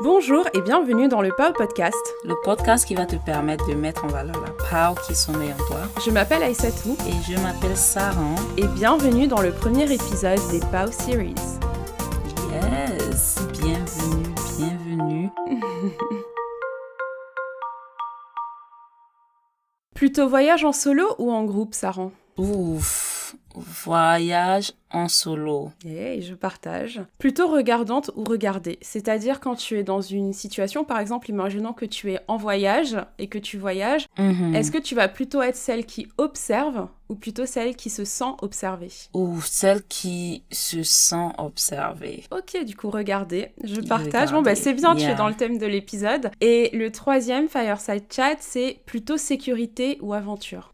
Bonjour et bienvenue dans le POW Podcast. Le podcast qui va te permettre de mettre en valeur la POW qui sommeille en toi. Je m'appelle Aïssatou. Et je m'appelle Sarah. Et bienvenue dans le premier épisode des POW Series. Yes, bienvenue. Plutôt voyage en solo ou en groupe, Sarah? Ouf, voyage en solo. Et je partage. Plutôt regardante ou regardée, c'est-à-dire quand tu es dans une situation, par exemple, imaginons que tu es en voyage et que tu voyages, est-ce que tu vas plutôt être celle qui observe ou plutôt celle qui se sent observée? Ou celle qui se sent observée. Ok, du coup, regardez, je partage. Bon, c'est bien, tu es dans le thème de l'épisode. Et le troisième, Fireside Chat, c'est plutôt sécurité ou aventure.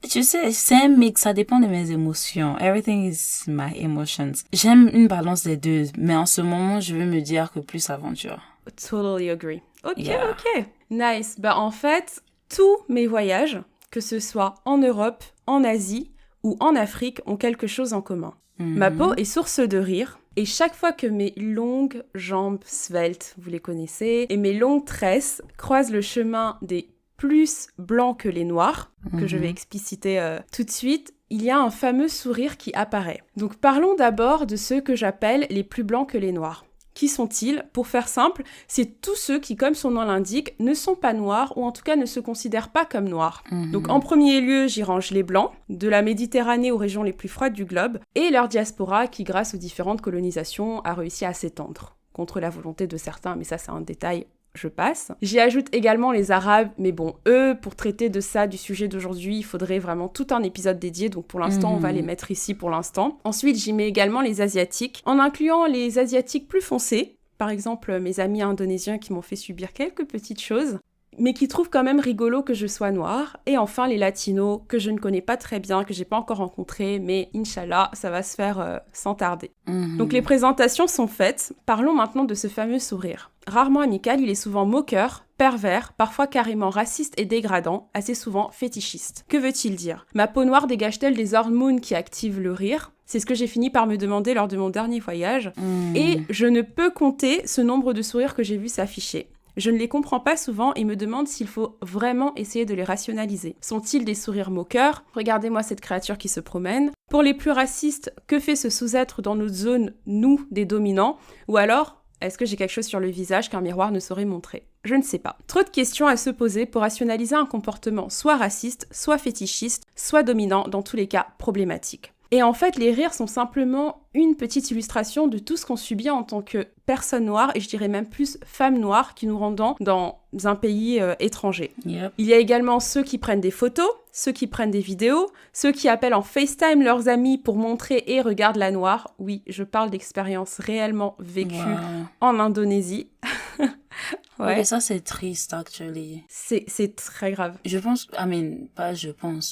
Tu sais, c'est un mix, ça dépend de mes émotions. Everything is my emotions. J'aime une balance des deux, mais en ce moment, je veux me dire que plus aventure. Totally agree. Ok. Nice. En fait, tous mes voyages, que ce soit en Europe, en Asie ou en Afrique, ont quelque chose en commun. Ma peau est source de rire, et chaque fois que mes longues jambes sveltes, vous les connaissez, et mes longues tresses croisent le chemin des plus blancs que les noirs, que je vais expliciter tout de suite, il y a un fameux sourire qui apparaît. Donc parlons d'abord de ceux que j'appelle les plus blancs que les noirs. Qui sont-ils? Pour faire simple, c'est tous ceux qui, comme son nom l'indique, ne sont pas noirs ou en tout cas ne se considèrent pas comme noirs. Donc en premier lieu, j'y range les blancs, de la Méditerranée aux régions les plus froides du globe, et leur diaspora qui, grâce aux différentes colonisations, a réussi à s'étendre. Contre la volonté de certains, mais ça c'est un détail. Je passe. J'y ajoute également les Arabes, mais bon, eux, pour traiter de ça, du sujet d'aujourd'hui, il faudrait vraiment tout un épisode dédié, donc pour l'instant, on va les mettre ici pour l'instant. Ensuite, j'y mets également les Asiatiques, en incluant les Asiatiques plus foncés, par exemple mes amis indonésiens qui m'ont fait subir quelques petites choses, mais qui trouvent quand même rigolo que je sois noire. Et enfin, les Latinos, que je ne connais pas très bien, que j'ai pas encore rencontrés, mais Inch'Allah, ça va se faire sans tarder. Donc les présentations sont faites, parlons maintenant de ce fameux sourire. Rarement amical, il est souvent moqueur, pervers, parfois carrément raciste et dégradant, assez souvent fétichiste. Que veut-il dire? Ma peau noire dégage-t-elle des hormones qui activent le rire? C'est ce que j'ai fini par me demander lors de mon dernier voyage. Et je ne peux compter ce nombre de sourires que j'ai vu s'afficher. Je ne les comprends pas souvent et me demande s'il faut vraiment essayer de les rationaliser. Sont-ils des sourires moqueurs? Regardez-moi cette créature qui se promène. Pour les plus racistes, que fait ce sous-être dans notre zone, nous, des dominants? Ou alors, est-ce que j'ai quelque chose sur le visage qu'un miroir ne saurait montrer? Je ne sais pas. Trop de questions à se poser pour rationaliser un comportement soit raciste, soit fétichiste, soit dominant, dans tous les cas problématique. Et en fait, les rires sont simplement une petite illustration de tout ce qu'on subit en tant que personne noire, et je dirais même plus femme noire, qui nous rendant dans un pays étranger. Yep. Il y a également ceux qui prennent des photos, ceux qui prennent des vidéos, ceux qui appellent en FaceTime leurs amis pour montrer et regardent la noire. Oui, je parle d'expériences réellement vécues en Indonésie. Ouais. Mais ça, c'est triste, actually. C'est très grave.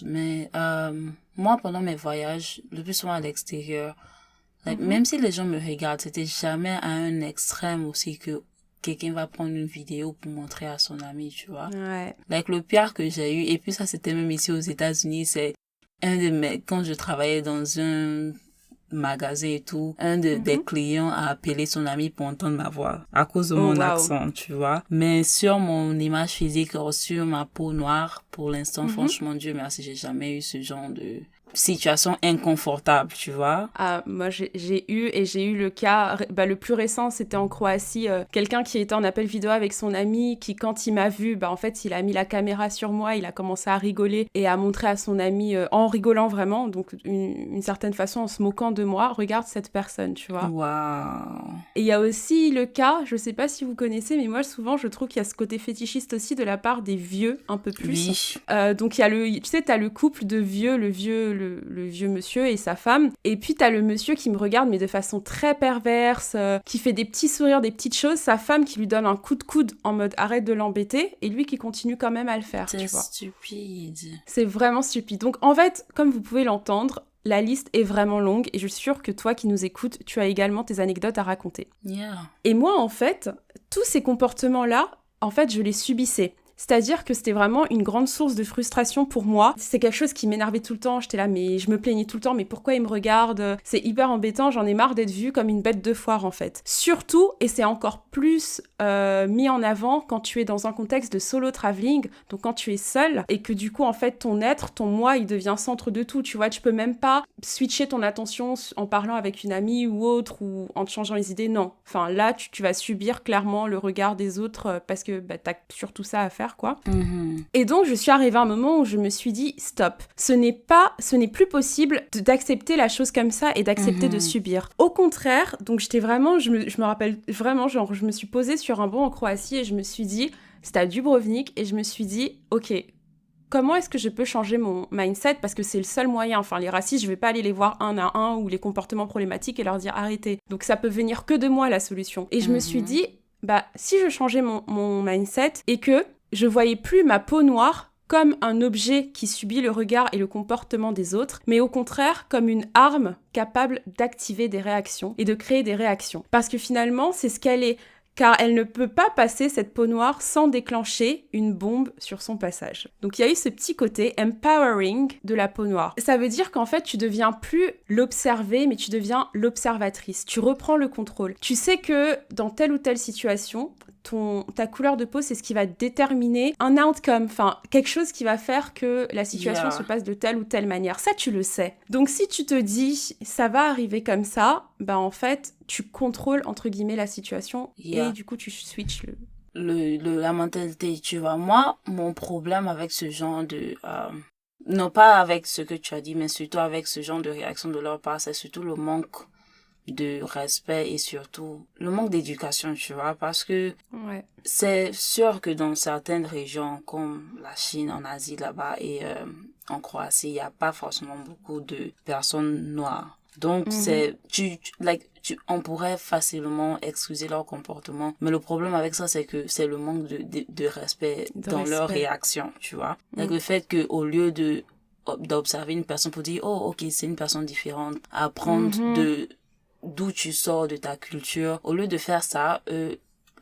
Mais moi, pendant mes voyages, le plus souvent à l'extérieur, même si les gens me regardent, c'était jamais à un extrême aussi que quelqu'un va prendre une vidéo pour montrer à son ami, tu vois. Ouais. Le pire que j'ai eu, et puis ça, c'était même ici aux États-Unis, c'est quand je travaillais dans un magasin et tout, des clients a appelé son ami pour entendre ma voix à cause de mon accent, tu vois. Mais sur mon image physique, sur ma peau noire, pour l'instant, franchement, Dieu merci, j'ai jamais eu ce genre de situation inconfortable, tu vois. Moi, j'ai eu le cas, le plus récent, c'était en Croatie, quelqu'un qui était en appel vidéo avec son ami, qui, quand il m'a vu, en fait, il a mis la caméra sur moi, il a commencé à rigoler et à montrer à son ami, en rigolant vraiment, donc une certaine façon, en se moquant de moi, regarde cette personne, tu vois. Waouh. Et il y a aussi le cas, je sais pas si vous connaissez, mais moi, souvent, je trouve qu'il y a ce côté fétichiste aussi de la part des vieux, un peu plus. Oui. Donc, il y a t'as le couple de vieux, le vieux monsieur et sa femme. Et puis, t'as le monsieur qui me regarde, mais de façon très perverse, qui fait des petits sourires, des petites choses. Sa femme qui lui donne un coup de coude en mode arrête de l'embêter. Et lui qui continue quand même à le faire, tu vois. C'est stupide. C'est vraiment stupide. Donc, en fait, comme vous pouvez l'entendre, la liste est vraiment longue et je suis sûre que toi qui nous écoutes, tu as également tes anecdotes à raconter. Yeah. Et moi, en fait, tous ces comportements-là, en fait, je les subissais. C'est-à-dire que c'était vraiment une grande source de frustration pour moi. C'est quelque chose qui m'énervait tout le temps. J'étais là, mais je me plaignais tout le temps, mais pourquoi ils me regardent? C'est hyper embêtant, j'en ai marre d'être vue comme une bête de foire en fait. Surtout, et c'est encore plus mis en avant quand tu es dans un contexte de solo traveling, donc quand tu es seul, et que du coup en fait ton être, ton moi, il devient centre de tout, tu vois, tu peux même pas switcher ton attention en parlant avec une amie ou autre, ou en te changeant les idées, non. Enfin là, tu vas subir clairement le regard des autres parce que t'as surtout ça à faire, quoi. Et donc, je suis arrivée à un moment où je me suis dit, stop, ce n'est plus possible d'accepter la chose comme ça et d'accepter de subir. Au contraire, donc j'étais vraiment, je me rappelle vraiment, genre, je me suis posée sur un banc en Croatie et je me suis dit, c'était à Dubrovnik, et je me suis dit, ok, comment est-ce que je peux changer mon mindset? Parce que c'est le seul moyen. Enfin, les racistes, je vais pas aller les voir un à un ou les comportements problématiques et leur dire arrêtez. Donc, ça peut venir que de moi, la solution. Et je me suis dit, si je changeais mon mindset et que je voyais plus ma peau noire comme un objet qui subit le regard et le comportement des autres, mais au contraire comme une arme capable d'activer des réactions et de créer des réactions. Parce que finalement, c'est ce qu'elle est. Car elle ne peut pas passer cette peau noire sans déclencher une bombe sur son passage. Donc il y a eu ce petit côté empowering de la peau noire. Ça veut dire qu'en fait, tu deviens plus l'observé, mais tu deviens l'observatrice. Tu reprends le contrôle. Tu sais que dans telle ou telle situation, ta couleur de peau, c'est ce qui va déterminer un outcome, enfin, quelque chose qui va faire que la situation se passe de telle ou telle manière. Ça, tu le sais. Donc, si tu te dis, ça va arriver comme ça, en fait, tu contrôles, entre guillemets, la situation et du coup, tu switches la mentalité, tu vois. Moi, mon problème avec ce genre de... non pas avec ce que tu as dit, mais surtout avec ce genre de réaction de leur part, c'est surtout le manque de respect et surtout le manque d'éducation, tu vois, parce que c'est sûr que dans certaines régions comme la Chine, en Asie là-bas et en Croatie, il n'y a pas forcément beaucoup de personnes noires. Donc on pourrait facilement excuser leur comportement, mais le problème avec ça, c'est que c'est le manque de respect dans leur réaction, tu vois. Donc le fait que au lieu d'observer une personne pour dire oh ok, c'est une personne différente, apprendre d'où tu sors de ta culture, au lieu de faire ça,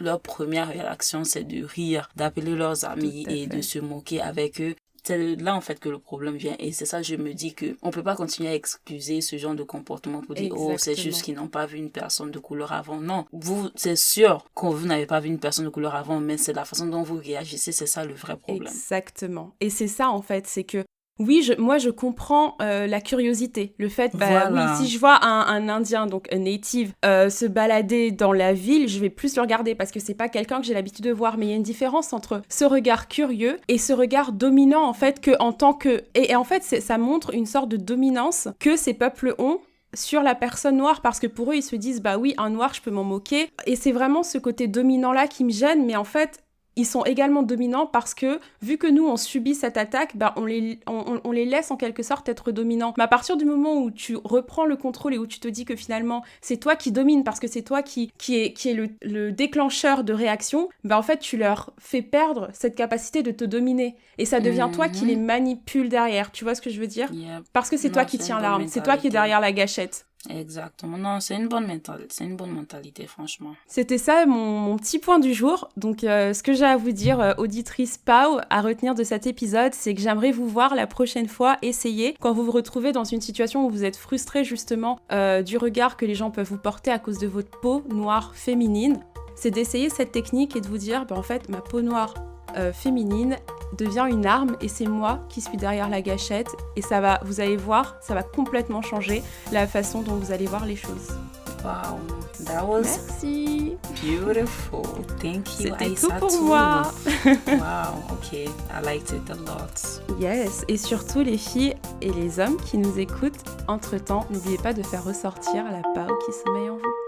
leur première réaction c'est de rire, d'appeler leurs amis et de se moquer avec eux. C'est là en fait que le problème vient, et c'est ça je me dis que on peut pas continuer à excuser ce genre de comportement pour dire oh c'est juste qu'ils n'ont pas vu une personne de couleur avant. Non, vous c'est sûr que vous n'avez pas vu une personne de couleur avant, mais c'est la façon dont vous réagissez, c'est ça le vrai problème. Exactement, et c'est ça en fait, c'est que oui, moi je comprends la curiosité, le fait, oui, si je vois un Indien, donc un native, se balader dans la ville, je vais plus le regarder parce que c'est pas quelqu'un que j'ai l'habitude de voir, mais il y a une différence entre ce regard curieux et ce regard dominant en fait, que en tant que... Et en fait, ça montre une sorte de dominance que ces peuples ont sur la personne noire, parce que pour eux, ils se disent, oui, un noir, je peux m'en moquer, et c'est vraiment ce côté dominant-là qui me gêne, mais en fait... Ils sont également dominants parce que, vu que nous, on subit cette attaque, on les laisse en quelque sorte être dominants. Mais à partir du moment où tu reprends le contrôle et où tu te dis que finalement, c'est toi qui domine parce que c'est toi qui est le déclencheur de réaction, en fait, tu leur fais perdre cette capacité de te dominer. Et ça devient toi qui les manipule derrière. Tu vois ce que je veux dire ? Parce que c'est toi qui tiens l'arme, c'est toi qui es derrière la gâchette. Exactement, non, c'est une bonne mentalité, franchement. C'était ça mon petit point du jour. Donc ce que j'ai à vous dire, auditrice Pau, à retenir de cet épisode, c'est que j'aimerais vous voir la prochaine fois essayer, quand vous vous retrouvez dans une situation où vous êtes frustré justement du regard que les gens peuvent vous porter à cause de votre peau noire féminine, c'est d'essayer cette technique et de vous dire, en fait, ma peau noire féminine devient une arme et c'est moi qui suis derrière la gâchette, et ça va, vous allez voir, ça va complètement changer la façon dont vous allez voir les choses. Wow, that was Merci. Beautiful. Thank you. C'était tout pour moi. Wow, ok. I liked it a lot. Yes, et surtout les filles et les hommes qui nous écoutent, entre-temps, n'oubliez pas de faire ressortir la Pau qui sommeille en vous.